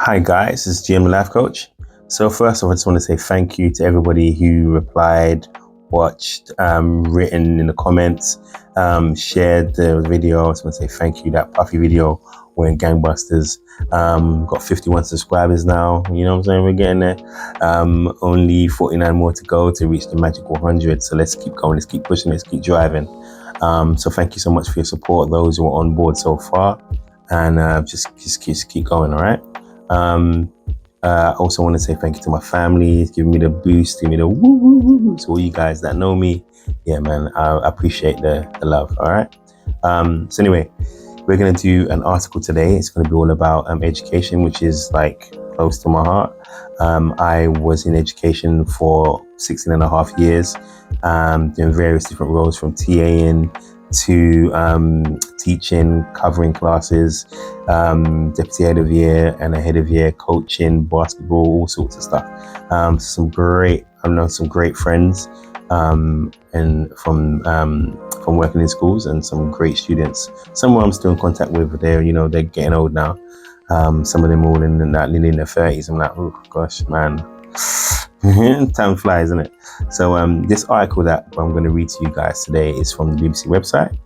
Hi guys, this is Jim, the life coach. So first off, I just want to say thank you to everybody who replied, watched, written in the comments, shared the video. I just want to say thank you. That puffy video went gangbusters. Got 51 subscribers now. You know what I'm saying? We're getting there. Only 49 more to go to reach the magical 100. So let's keep going. Let's keep pushing. Let's keep driving. So thank you so much for your support. Those who are on board so far, and just keep going. All right. I also want to say thank you to my family, giving me the boost, giving me the woo woo woo woo. To all you guys that know me, yeah, man, I appreciate the love. All right. So anyway, we're gonna do an article today. It's gonna be all about education, which is like close to my heart. I was in education for 16 and a half years, doing various different roles from TAing to teaching, covering classes, deputy head of year and a head of year, coaching, basketball, all sorts of stuff. I've known some great friends, and from working in schools, and some great students. Some I'm still in contact with. They're getting old now. Some of them all nearly in their 30s. I'm like, oh gosh, man. Time flies, isn't it? So this article that I'm going to read to you guys today is from the BBC website,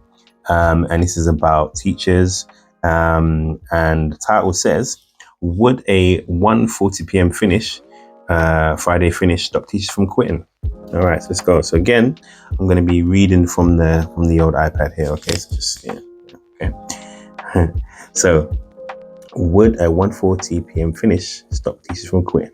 and this is about teachers, and the title says, would a 1:40 p.m. Friday finish stop teachers from quitting? All right, so let's go. So again, I'm going to be reading from the old iPad here. Okay, so just okay. So would a 1:40 p.m. finish stop teachers from quitting?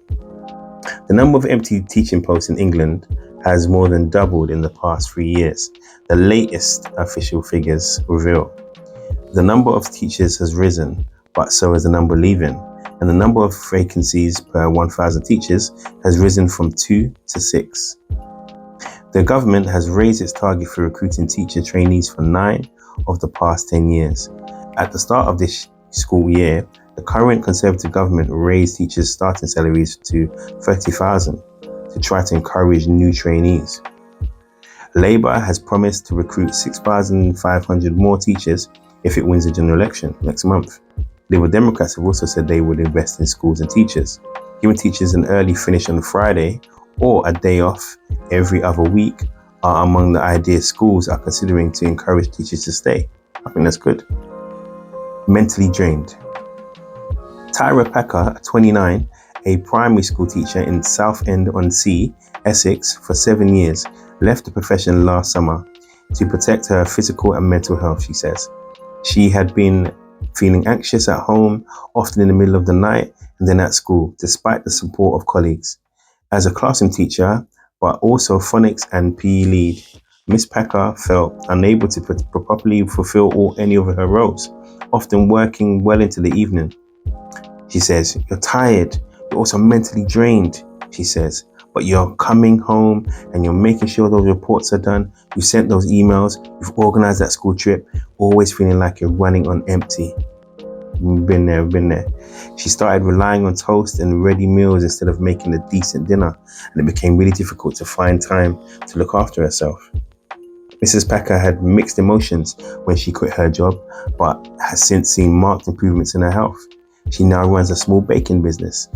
The number of empty teaching posts in England has more than doubled in the past 3 years, the latest official figures reveal. The number of teachers has risen, but so has the number leaving, and the number of vacancies per 1,000 teachers has risen from 2 to 6. The government has raised its target for recruiting teacher trainees for 9 of the past 10 years. At the start of this school year, the current Conservative government raised teachers' starting salaries to 30,000 to try to encourage new trainees. Labour has promised to recruit 6,500 more teachers if it wins the general election next month. Liberal Democrats have also said they would invest in schools and teachers. Giving teachers an early finish on Friday or a day off every other week are among the ideas schools are considering to encourage teachers to stay. I think that's good. Mentally drained. Tyra Packer, 29, a primary school teacher in Southend-on-Sea, Essex, for 7 years, left the profession last summer to protect her physical and mental health, she says. She had been feeling anxious at home, often in the middle of the night, and then at school, despite the support of colleagues. As a classroom teacher, but also phonics and PE lead, Miss Packer felt unable to properly fulfill any of her roles, often working well into the evening. She says, you're tired, you're also mentally drained, she says, but you're coming home and you're making sure those reports are done. You sent those emails, you've organized that school trip, always feeling like you're running on empty. Been there. She started relying on toast and ready meals instead of making a decent dinner, and it became really difficult to find time to look after herself. Mrs. Packer had mixed emotions when she quit her job, but has since seen marked improvements in her health. She now runs a small baking business,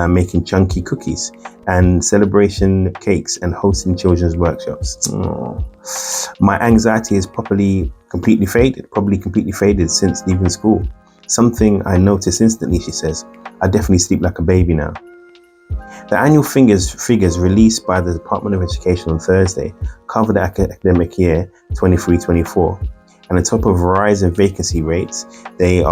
making chunky cookies and celebration cakes and hosting children's workshops. My anxiety is probably completely faded since leaving school. Something I noticed instantly, she says. I definitely sleep like a baby now. The annual figures released by the Department of Education on Thursday cover the academic year 23-24. And on top of rising vacancy rates, they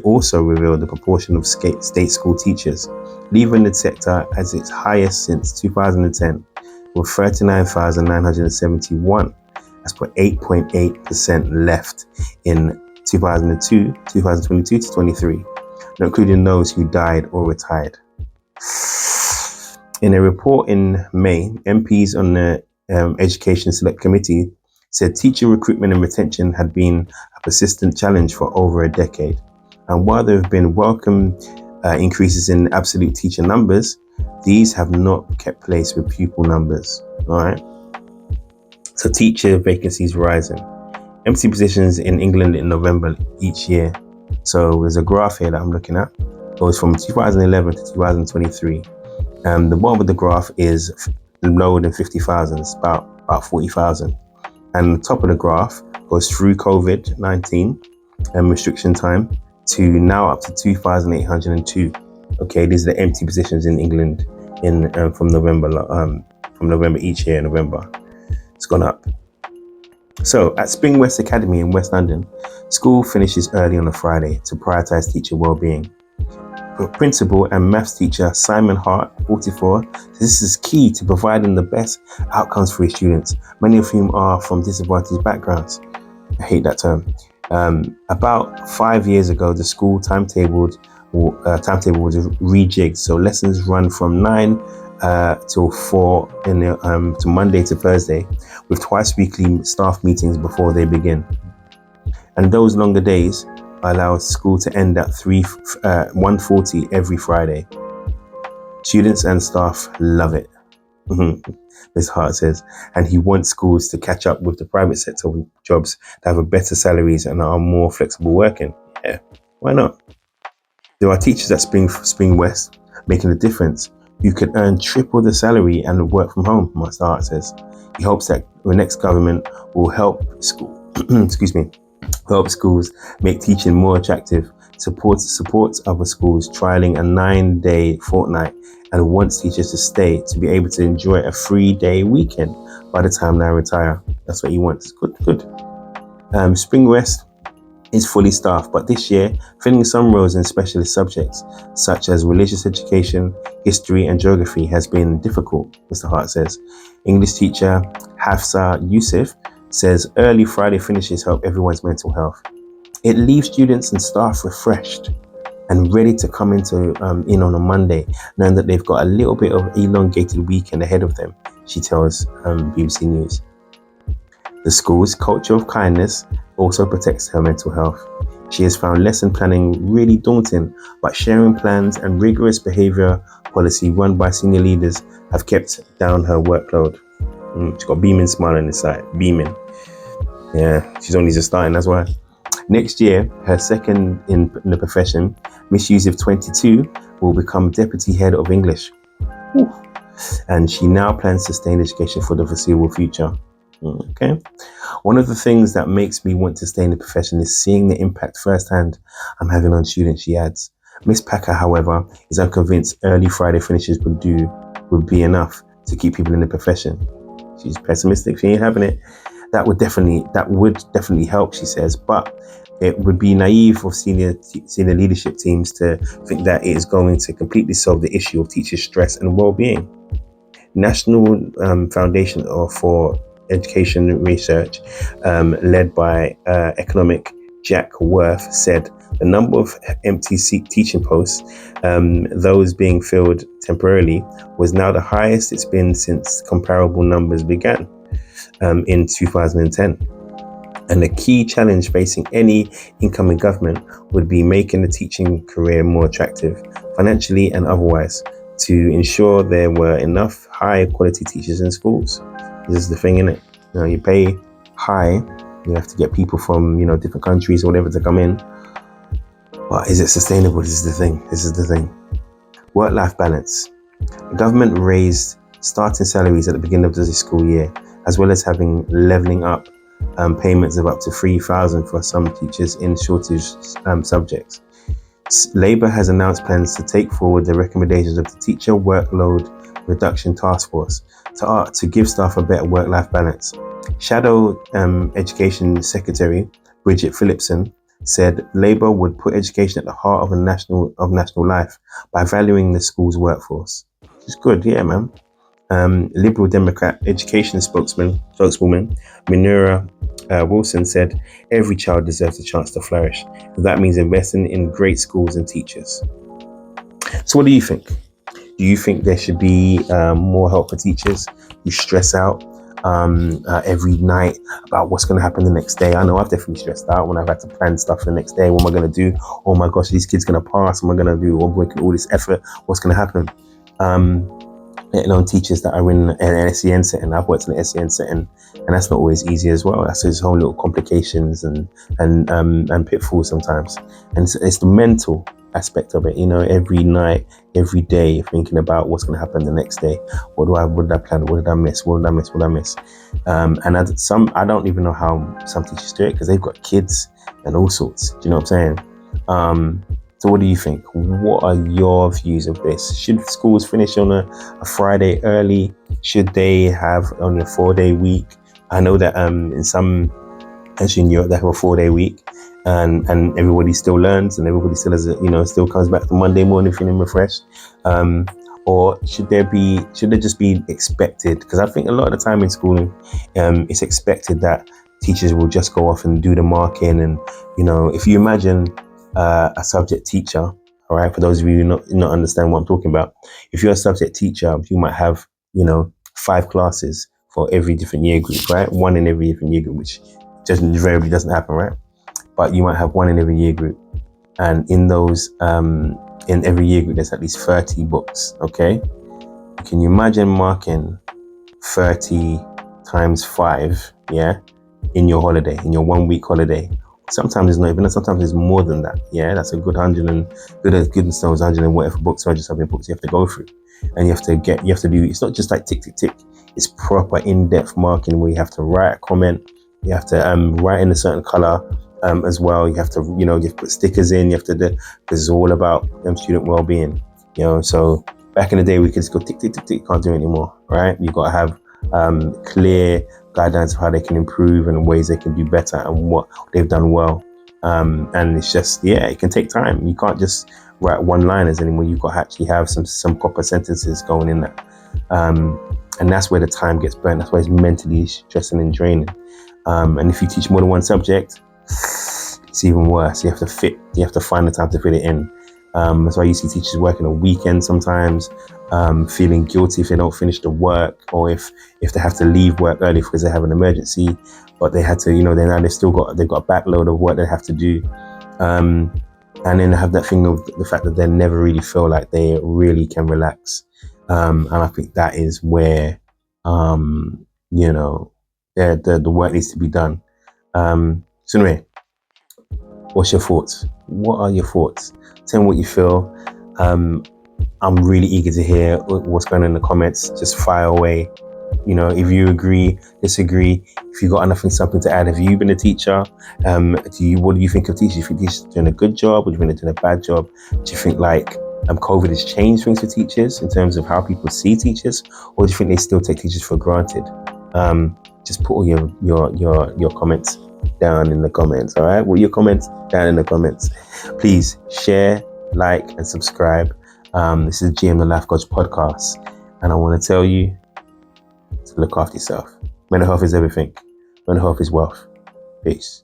also reveal the proportion of state school teachers, leaving the sector as its highest since 2010, with 39,971, as per 8.8% left in 2022 to 23, not including those who died or retired. In a report in May, MPs on the Education Select Committee said teacher recruitment and retention had been a persistent challenge for over a decade. And while there have been welcome increases in absolute teacher numbers, these have not kept pace with pupil numbers. All right. So teacher vacancies rising. Empty positions in England in November each year. So there's a graph here that I'm looking at. goes from 2011 to 2023. The bottom of the graph is lower than 50,000, it's about 40,000. And the top of the graph goes through COVID-19 and restriction time to now up to 2,802. Okay, these are the empty positions in England from November each year. November, it's gone up. So at Spring West Academy in West London, school finishes early on a Friday to prioritise teacher well-being. Principal and maths teacher Simon Hart, 44, this is key to providing the best outcomes for his students, many of whom are from disadvantaged backgrounds. I hate that term. About 5 years ago, the school timetable was rejigged, so lessons run from 9 till 4 to Monday to Thursday, with twice weekly staff meetings before they begin. And those longer days allow school to end at 1:40 every Friday. Students and staff love it, Ms. Hart says, and he wants schools to catch up with the private sector jobs that have better salaries and are more flexible working. Yeah, why not? There are teachers at Spring West making a difference. You can earn triple the salary and work from home, Mr. Hart says. He hopes that the next government will help help schools make teaching more attractive, supports other schools trialing a 9-day fortnight, and wants teachers to stay to be able to enjoy a 3-day weekend by the time they retire. That's what he wants. Good. Spring West is fully staffed, but this year, filling some roles in specialist subjects such as religious education, history and geography has been difficult, Mr. Hart says. English teacher Hafsa Yusuf says early Friday finishes help everyone's mental health. It leaves students and staff refreshed and ready to come in on a Monday, knowing that they've got a little bit of elongated weekend ahead of them, she tells BBC News. The school's culture of kindness also protects her mental health. She has found lesson planning really daunting, but sharing plans and rigorous behaviour policy run by senior leaders have kept down her workload. She's got a beaming smile on the side, beaming. Yeah, she's only just starting, that's why. Next year, her second in the profession, Miss Yusuf, 22, will become Deputy Head of English. And she now plans to stay in education for the foreseeable future. Okay. One of the things that makes me want to stay in the profession is seeing the impact firsthand I'm having on students, she adds. Miss Packer, however, is unconvinced early Friday finishes would be enough to keep people in the profession. She's pessimistic, she ain't having it. That would definitely help, she says, but it would be naive of senior leadership teams to think that it is going to completely solve the issue of teachers' stress and well-being. National Foundation for Education Research, led by economic Jack Worth, said the number of empty teaching posts, those being filled temporarily, was now the highest it's been since comparable numbers began in 2010. And the key challenge facing any incoming government would be making the teaching career more attractive, financially and otherwise, to ensure there were enough high quality teachers in schools. This is the thing, innit? You know, you pay high, you have to get people from, different countries or whatever to come in. But is it sustainable? This is the thing. Work-life balance. The government raised starting salaries at the beginning of the school year, as well as having levelling up payments of up to $3,000 for some teachers in shortage subjects. Labour has announced plans to take forward the recommendations of the Teacher Workload Reduction Task Force to give staff a better work-life balance. Shadow Education Secretary Bridget Phillipson said Labour would put education at the heart of national life by valuing the school's workforce. It's good, yeah, man. Liberal Democrat education spokeswoman Minura Wilson said every child deserves a chance to flourish. That means investing in great schools and teachers. So what do you think? Do you think there should be more help for teachers who stress out every night about what's going to happen the next day? I know I've definitely stressed out when I've had to plan stuff for the next day. What am I going to do? Oh my gosh, these kids going to pass. What am I going to do? I'm making all this effort. What's going to happen? letting on teachers that are in an SEN setting. I've worked in an SEN setting, and that's not always easy as well. That's its own little complications and pitfalls sometimes. And it's the mental aspect of it. You know, every night, every day, thinking about what's going to happen the next day. What did I plan? What did I miss? What did I miss? What did I miss? And I don't even know how some teachers do it, because they've got kids and all sorts. Do you know what I'm saying? So what do you think? What are your views of this? Should schools finish on a Friday early? Should they have only a 4-day week? I know that in some, actually in Europe, they have a 4-day week, and everybody still learns, and everybody still has still comes back to Monday morning feeling refreshed. Or should they just be expected? Because I think a lot of the time in schooling, it's expected that teachers will just go off and do the marking. And if you imagine a subject teacher, all right, for those of you who not understand what I'm talking about, if you're a subject teacher, you might have 5 classes for every different year group, right? One in every different year group, which just invariably doesn't happen, right? But you might have one in every year group, and in those in every year group there's at least 30 books. Okay, can you imagine marking 30 times 5, yeah, in your holiday, in your 1 week holiday? Sometimes it's not even, sometimes it's more than that. Yeah, that's a good 100 and goodness knows 100 and whatever books, 100 something books you have to go through, and you have to do. It's not just like tick tick tick. It's proper in-depth marking where you have to write a comment. You have to write in a certain color as well. You have to you have to put stickers in. You have to do. This is all about student well-being. So back in the day we could just go tick tick tick tick. Can't do it anymore, right? You got to have clear guidelines of how they can improve and ways they can do better and what they've done well. And it's just, it can take time. You can't just write one-liners anymore. You've got to actually have some proper sentences going in there. And that's where the time gets burnt. That's why it's mentally stressing and draining. And if you teach more than one subject, it's even worse. You have to find the time to fit it in. That's why you see teachers working on weekends sometimes, feeling guilty if they don't finish the work, or if they have to leave work early because they have an emergency, but they had to, they've got a backload of work they have to do. And then they have that thing of the fact that they never really feel like they really can relax. And I think that is where, the work needs to be done. So anyway, what's your thoughts? What are your thoughts? Tell me what you feel. I'm really eager to hear what's going on in the comments. Just fire away. If you agree, disagree, if you got something to add. Have you been a teacher? What do you think of teachers? Do you think teachers are doing a good job, or do you think they're doing a bad job? Do you think COVID has changed things for teachers in terms of how people see teachers, or do you think they still take teachers for granted? Just put all your comments down in the comments. All right, well, your comments down in the comments. Please share, like, and subscribe. This is GM the Life Coach podcast, and I want to tell you to look after yourself. Mental health is everything. Mental health is wealth. Peace.